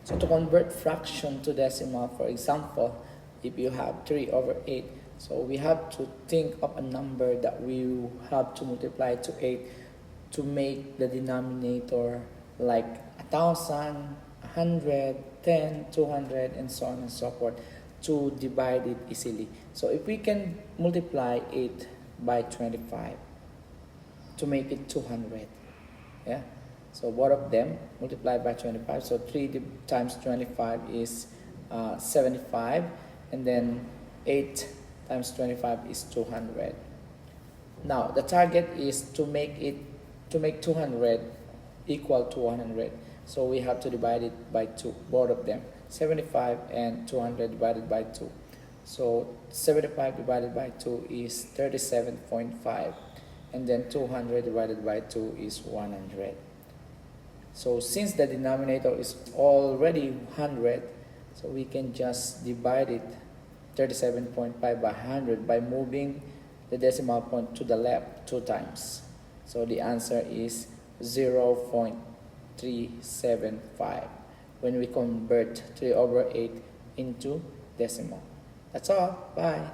So to convert fraction to decimal, for example, if you have 3 over 8, so we have to think of a number that we have to multiply to 8 to make the denominator like 1,000, 100, 10, 200, and so on and so forth, to divide it easily. So if we can multiply 8 by 25 to make it 200, yeah, so both of them multiplied by 25, so 3 times 25 is 75, and then 8 times 25 is 200. Now the target is to make 200 equal to 100, so we have to divide it by 2, both of them, 75 and 200 divided by 2. So 75 divided by 2 is 37.5, and then 200 divided by 2 is 100. So since the denominator is already 100, so we can just divide it 37.5 by 100 by moving the decimal point to the left 2 times. So the answer is 0.375 when we convert 3 over 8 into decimal. That's all. Bye.